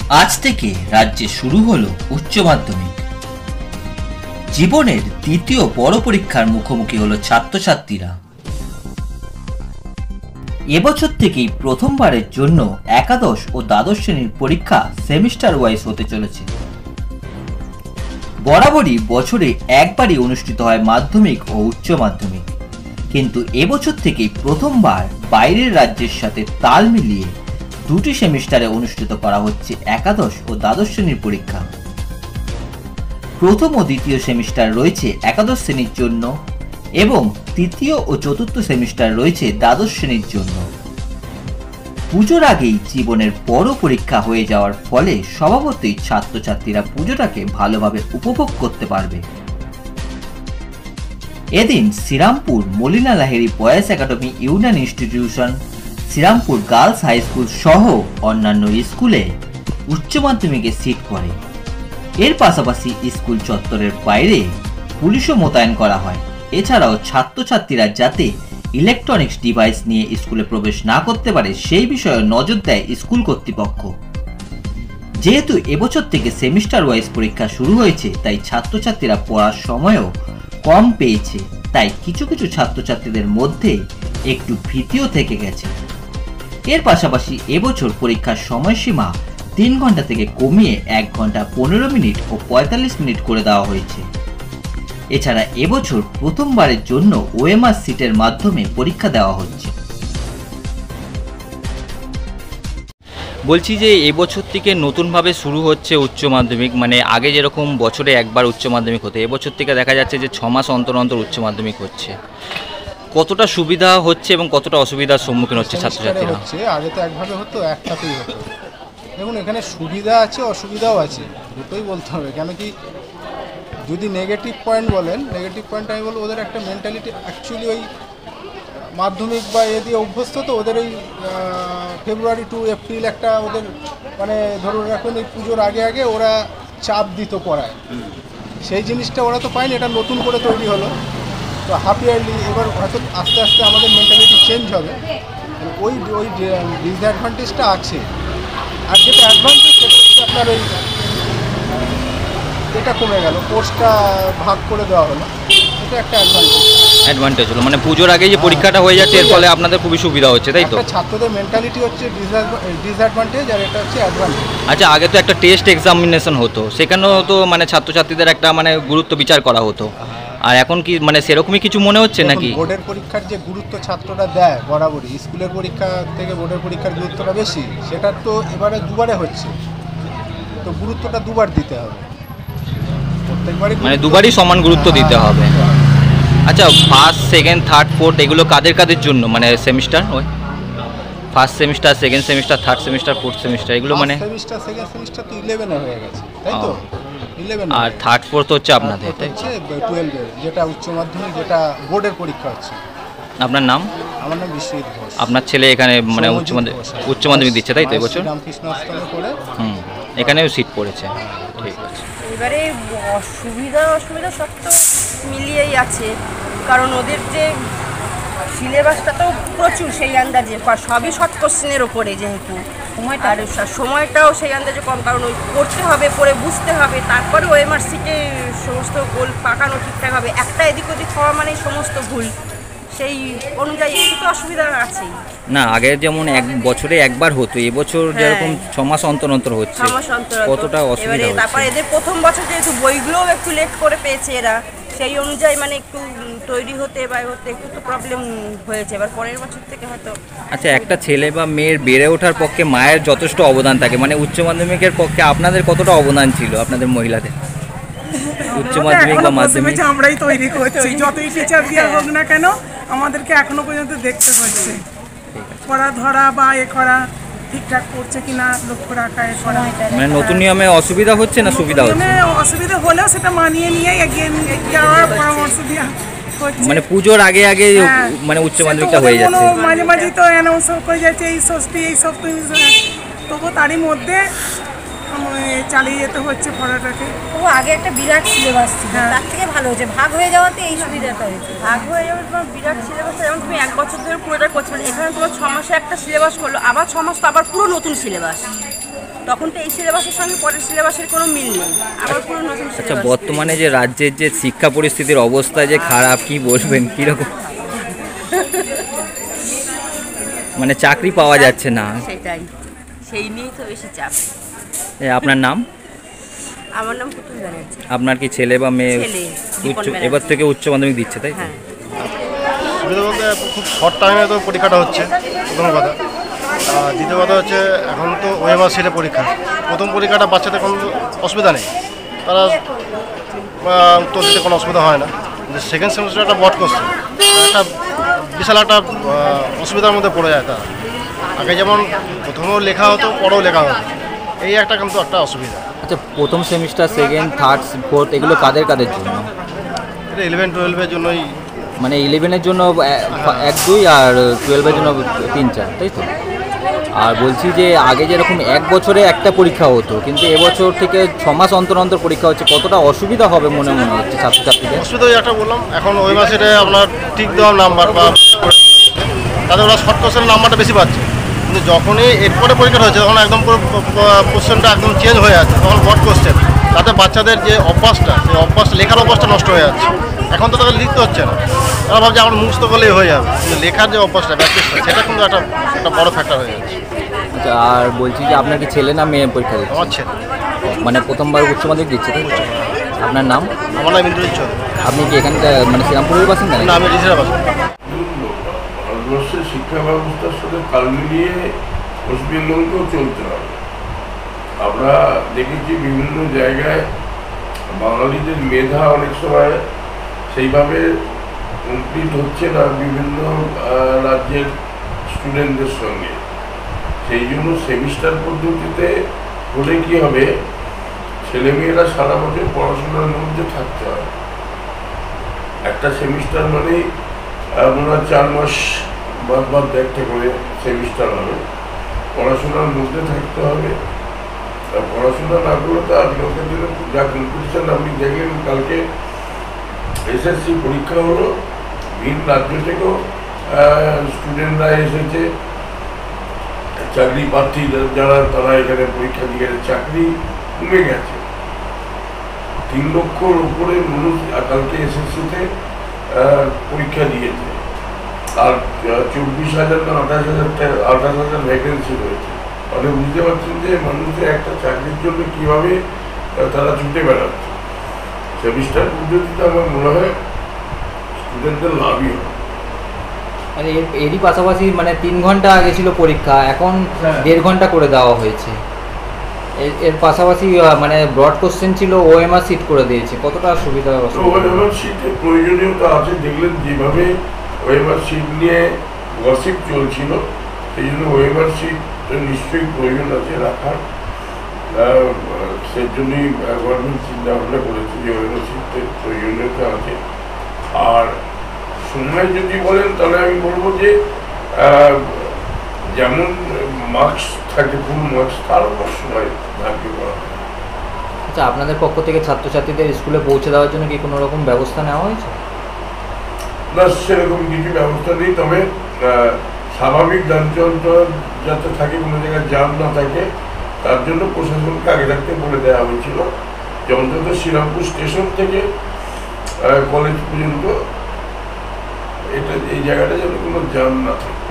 আজ থেকে রাজ্যে শুরু হলো উচ্চ মাধ্যমিক। জীবনের দ্বিতীয় বড় পরীক্ষার মুখোমুখি হলো ছাত্রছাত্রীরা। এবছর থেকেই প্রথমবারের জন্য একাদশ ও দ্বাদশ শ্রেণীর পরীক্ষা সেমিস্টার ওয়াইজ হতে চলেছে। বরাবরই বছরে একবারই অনুষ্ঠিত হয় মাধ্যমিক ও উচ্চ মাধ্যমিক, কিন্তু এবছর থেকেই প্রথমবার বাইরের রাজ্যের সাথে তাল মিলিয়ে দুটি সেমিস্টারে অনুষ্ঠিত করা হচ্ছে একাদশ ও দ্বাদশ শ্রেণীর পরীক্ষা। প্রথম ও দ্বিতীয় সেমিস্টার রয়েছে একাদশ শ্রেণীর জন্য এবং তৃতীয় ও চতুর্থ সেমিস্টার রয়েছে দ্বাদশ শ্রেণীর জন্য। পুজোর আগেই জীবনের বড় পরীক্ষা হয়ে যাওয়ার ফলে স্বভাবতই ছাত্রছাত্রীরা পুজোটাকে ভালোভাবে উপভোগ করতে পারবে। এদিন Srirampur Malina Lahiri boys academy union institution, Srirampur girls high school সহ অন্যান্য স্কুলে উচ্চ মাধ্যমিকে সিট পড়ে। এর পাশাপাশি স্কুল চত্বরের বাইরে পুলিশও মোতায়েন করা হয়। এছাড়াও ছাত্রছাত্রীরা যাতে ইলেকট্রনিক্স ডিভাইস নিয়ে স্কুলে প্রবেশ না করতে পারে সেই বিষয়ে নজর দেয় স্কুল কর্তৃপক্ষ। যেহেতু এবছর থেকে সেমিস্টার ওয়াইজ পরীক্ষা শুরু হয়েছে, তাই ছাত্রছাত্রীরা পড়ার সময়ও কম পেয়েছে, তাই কিছু কিছু ছাত্রছাত্রীদের মধ্যে একটু ভীতিও থেকে গেছে। এর পাশাপাশি এবছর পরীক্ষার সময়সীমা 3 ঘন্টা থেকে কমিয়ে 1 ঘন্টা 15 মিনিট ও 45 মিনিট করে দেওয়া হয়েছে। এছাড়া এবছর প্রথমবারের জন্য ওএমআর সিটের মাধ্যমে পরীক্ষা দেওয়া হচ্ছে। বলছি যে এবছর থেকে নতুনভাবে শুরু হচ্ছে উচ্চ মাধ্যমিক, মানে আগে যেরকম বছরে একবার উচ্চ মাধ্যমিক হতো, এবছর থেকে দেখা যাচ্ছে যে 6 মাস অন্তর অন্তর উচ্চ মাধ্যমিক হচ্ছে। কতটা সুবিধা হচ্ছে এবং কতটা অসুবিধার সম্মুখীন হচ্ছে ছাত্রছাত্রীরা? আগে তো একভাবে হতো, একটাতেই হতো। দেখুন, এখানে সুবিধা আছে অসুবিধাও আছে, দুটোই বলতে হবে। কেন কি, যদি নেগেটিভ পয়েন্ট বলেন, নেগেটিভ পয়েন্ট আমি বলবো ওদের একটা মেন্টালিটি অ্যাকচুয়ালি ওই মাধ্যমিক বা এ দিয়ে অভ্যস্ত, তো ওদের ওই ফেব্রুয়ারি টু এপ্রিল একটা ওদের মানে ধরুন এখন এই পুজোর আগে আগে ওরা চাপ দিত পড়ায়, সেই জিনিসটা ওরা তো পায়নি, এটা নতুন করে তৈরি হলো। তো হাফ ইয়ারলি এবার হয়তো আস্তে আস্তে আমাদের মেন্টালিটি চেঞ্জ হবে, ওই ওই ডিসঅ্যাডভান্টেজটা আছে। আর যেটা অ্যাডভান্টেজ সেটা হচ্ছে আপনার ওই এটা কমে গেল, কোর্সটা ভাগ করে দেওয়া হলো, এটা একটা অ্যাডভান্টেজ হলো। মানে পুজোর আগে যে পরীক্ষাটা হয়ে যাচ্ছে এর ফলে আপনাদের খুবই সুবিধা হচ্ছে, তাই তো? ছাত্রদের মেন্টালিটি হচ্ছে ডিসঅ্যাডভান্টেজ আর এটা হচ্ছে অ্যাডভান্টেজ। আচ্ছা, আগে তো একটা টেস্ট এক্সামিনেশন হতো, সেখানেও তো মানে ছাত্রছাত্রীদের একটা মানে গুরুত্ব বিচার করা হতো, আর এখন কি মানে সেরকমই কিছু মনে হচ্ছে নাকি? বোর্ডের পরীক্ষার যে গুরুত্ব ছাত্ররা দেয় বরাবরই, স্কুলের পরীক্ষা থেকে বোর্ডের পরীক্ষার গুরুত্বটা বেশি, সেটা তো এবারে দুবারে হচ্ছে, তো গুরুত্বটা দুবার দিতে হবে, মানে দুবারই সমান গুরুত্ব দিতে হবে। আচ্ছা, ফার্স্ট সেকেন্ড থার্ড ফোর্থ এগুলো কাদের কাদের জন্য, মানে সেমিস্টার ওই first semester, second semester, third semester, fourth semester এগুলো মানে সেমিস্টার সেকেন্ড সেমিস্টার তো 11 এ হয়ে গেছে, তাই তো? 11 আর থার্ড ফোর্থ হচ্ছে আপনাদের, তাই হচ্ছে 12 এর, যেটা উচ্চ মাধ্যমিক, যেটা বোর্ডের পরীক্ষা হচ্ছে। আপনার নাম? আমার নাম বিশ্বজিৎ ঘোষ। আপনার ছেলে এখানে মানে উচ্চ মাধ্যমিক দিচ্ছে, তাই তো এবছর? রামকৃষ্ণ আশ্রমে পড়ে, এখানেও সিট পড়েছে। ঠিক আছে। এবারে সুবিধা অসুবিধা সব তো মিলিয়েই আছে, কারণ ওদের যে সিলেবাসটা তো প্রচুর, সেই আন্দাজে সবই শর্ট কোশ্চেনের ওপরে, যেহেতু আর সময়টাও সেই আন্দাজে কম, কারণ ওই পড়তে হবে, পড়ে বুঝতে হবে, তারপরে ওএমআর সিটে সমস্ত গোল পাকানো ঠিকঠাক হবে। একটা এদিক ওদিক হওয়া মানে সমস্ত ভুল, সেই অনুযায়ী একটু তো অসুবিধা আছেই। না, আগে যেমন এক বছরে একবার হতো, এবছর যেরকম 6 মাস অন্তর অন্তর হচ্ছে, কতটা অসুবিধা হচ্ছে। তারপরে এদের প্রথম বছর যেহেতু বইগুলোও একটু লেট করে পেয়েছে এরা, সেই অনুযায়ী মানে একটু তৈরি হতে বা হতে একটু তো প্রবলেম হয়েছে, এবার পরের বছর থেকে হয়তো। আচ্ছা, একটা ছেলে বা মেয়ের বেড়ে ওঠার পক্ষে মায়ের যথেষ্ট অবদান থাকে, মানে উচ্চ মাধ্যমিকের পক্ষে আপনাদের কতটা অবদান ছিল, আপনাদের মহিলাদের? উচ্চ মাধ্যমিক বা মাধ্যমিক আমরাই তৈরি করছি, যতই টিচার দেওয়া হোক না কেন আমাদেরকে এখনো পর্যন্ত দেখতে হচ্ছে, পড়া ধরা বা এ করা ঠিকঠাক করছে কিনা লক্ষ্য রাখা, এ করা। মানে নতুন নিয়মে অসুবিধা হচ্ছে না সুবিধা হচ্ছে? অসুবিধা হলেও সেটা মানিয়ে নিয়ে এগিয়ে যাওয়ার পরামর্শ দেওয়া হচ্ছে। মানে পুজোর আগে আগে মানে উচ্চ মাধ্যমিকটা হয়ে যাচ্ছে, মাঝে মাঝে তো অ্যানাউন্স করে যাচ্ছে এই ষষ্ঠী এই সব, তবু তারই মধ্যে চালিয়ে যেতে হচ্ছে পড়াটাকে। ও আগে একটা বিরাট সিলেবাস ছিল, তার থেকে ভালো হয়েছে, ভাগ হয়ে যাওয়াতে এই সুবিধাটা হয়েছে। ভাগ হয়ে যাওয়ার পর বিরাট সিলেবাস, যেমন তুমি 1 বছর ধরে পুরোটা করছো, এখানে তোমার 6 মাসে একটা সিলেবাস করলো, আবার 6 মাস তো আবার পুরো নতুন সিলেবাস। তখন তো এই সিলেবাসের সঙ্গে পরের সিলেবাসের কোনো মিল নেই, আবার পুরো নতুন আচ্ছা, সিলেবাস। বর্তমানে যে রাজ্যের যে শিক্ষা পরিস্থিতির অবস্থা যে খারাপ, কি বলবেন, কীরকম? মানে চাকরি পাওয়া যাচ্ছে না। সেটাই, সেই নিয়েই তো বেশি চাপ। আপনার নাম? আমার নাম পুতুল ব্যানার্জি। আপনার কি ছেলে বা মেয়ে ছেলে, দীপন ব্যানার্জি। এবার থেকে উচ্চ মাধ্যমিক দিচ্ছে, তাই তো? হ্যাঁ। সুবিধা বলতে খুব শর্ট টাইমে তো পরীক্ষাটা হচ্ছে, প্রথম কথা। আর দ্বিতীয় কথা হচ্ছে এখন তো ওএমআর সিটে পরীক্ষা, প্রথম পরীক্ষাটা বাচ্চাদের কোনো অসুবিধা নেই, তারা উত্তর দিতে কোনো অসুবিধা হয় না। কিন্তু সেকেন্ড সেমিস্টার একটা বট কোশ্চেন, একটা বিশাল একটা অসুবিধার মধ্যে পড়ে যায় তারা। আগে যেমন প্রথমেও লেখা হতো, পরেও লেখা হতো, এই একটা কিন্তু একটা অসুবিধা। আচ্ছা, প্রথম সেমিস্টার, সেকেন্ড, থার্ড, ফোর্থ এগুলো কাদের কাদের জন্য? এটা 11-12-এর জন্যই। মানে 11-এর জন্য 1-2 আর 12-এর জন্য 3-4, তাই তো? আর বলছি যে আগে যেরকম এক বছরে একটা পরীক্ষা হতো, কিন্তু এবছর থেকে 6 মাস অন্তর অন্তর পরীক্ষা হচ্ছে, কতটা অসুবিধা হবে মনে হচ্ছে ছাত্রছাত্রীদের? অসুবিধা ওই একটা বললাম, এখন ওই মাসে আপনার ঠিক দেওয়া নাম্বার বা তাদের ওরা শর্ট কোশ্চেনের নাম্বারটা বেশি পাচ্ছে, কিন্তু যখনই এরপরে পরীক্ষা হয়েছে তখন একদম পুরো কোশ্চেনটা একদম চেঞ্জ হয়ে যাচ্ছে, তখন বট কোশ্চেন। তাতে বাচ্চাদের যে অভ্যাসটা, সেই অভ্যাসটা, লেখার অভ্যাসটা নষ্ট হয়ে যাচ্ছে। এখন তো তাদের লিখতে হচ্ছে না, তারা ভাবছে আমার মুখস্থ করলেই হয়ে যাবে, কিন্তু লেখার যে অভ্যাসটা, প্র্যাকটিসটা, সেটা কিন্তু একটা বড় ফ্যাক্টর হয়ে যাচ্ছে। আচ্ছা, আর বলছি যে আপনার কি ছেলে না মেয়ে পরীক্ষা দিচ্ছে? আমার ছেলে। মানে প্রথমবার উচ্চ মাধ্যমিক দিচ্ছে, তাই তো? আপনার নাম? আমার নাম ইন্দ্রজিৎ চৌধুরী। আপনি কি এখানকার মানে শ্রীরামপুরের বাসিন্দা? না, আমি রিসেরা বাসিন্দা। ভারতবর্ষের শিক্ষা ব্যবস্থার সাথে তাল মিলিয়ে ওয়েস্ট বেঙ্গলকেও চলতে হবে। আমরা দেখেছি বিভিন্ন জায়গায় বাঙালিদের মেধা অনেক সময় সেইভাবে কমপ্লিট হচ্ছে না বিভিন্ন রাজ্যের স্টুডেন্টদের সঙ্গে। সেই জন্য সেমিস্টার পদ্ধতিতে হলে কি হবে, ছেলেমেয়েরা সারা বছর পড়াশোনার মধ্যে থাকতে হবে। একটা সেমিস্টার মানেই মনে হয় 4 মাস বাদ একটা করে সেমিস্টার হবে, পড়াশোনার মধ্যে থাকতে হবে। পড়াশোনা না করলে তো আর লোকের জন্য যা কম্পিটিশন আপনি দেখলেন, কালকে এসএসসি পরীক্ষা হলো, ভিন রাজ্য থেকেও স্টুডেন্টরা এসেছে, চাকরি প্রার্থী যারা তারা এখানে পরীক্ষা দিয়ে চাকরি কমে গেছে। 3 লক্ষর উপরে মানুষ কালকে এসএসসিতে পরীক্ষা দিয়েছে, আর 24,000 না 28,000 ভ্যাকেন্সি রয়েছে। তাহলে বুঝতে পারছেন যে মানুষের একটা চাকরির জন্য কীভাবে তারা ছুটে বেড়াচ্ছে। সেমিস্টার পদ্ধতিতে আমার মনে হয় স্টুডেন্টদের লাভই হয়। মানে এরই পাশাপাশি মানে 3 ঘন্টা আগে ছিল পরীক্ষা, এখন 1.5 ঘন্টা করে দেওয়া হয়েছে। এর পাশাপাশি মানে ব্রড কোশ্চেন ছিল, ওএমআর সিট করে দিয়েছে, কতটা সুবিধা? ওএমআর সিটের প্রয়োজনীয়তা আছে। দেখলেন যেভাবে ওএমআর সিট নিয়ে গসিপ চলছিল, সেই জন্য ওএমআর সিট নিশ্চয়ই প্রয়োজন আছে রাখার। সেই জন্যই গভর্নমেন্ট চিন্তা ভাবনা করেছে যে ওএমআর সিটের প্রয়োজনীয়তা আছে। আর সময় যদি বলেন তাহলে আমি বলবো যে যেমন মার্কস থাকে, ফুল মার্কস, তার উপর সময় ধার্য করা হয়। আচ্ছা, আপনাদের পক্ষ থেকে ছাত্রছাত্রীদের স্কুলে পৌঁছে দেওয়ার জন্য কি কোনো রকম ব্যবস্থা নেওয়া হয়েছে? না, সেরকম কিছু ব্যবস্থা নেই, তবে স্বাভাবিক যানচলাচল যাতে থাকে, কোনো জায়গায় জ্যাম না থাকে, তার জন্য প্রশাসনকে আগে থাকতে বলে দেওয়া হয়েছিল যে অন্তত শ্রীরামপুর স্টেশন থেকে কলেজ পর্যন্ত এই জায়গাটা যেন কোনো জ্যাম না থাকে।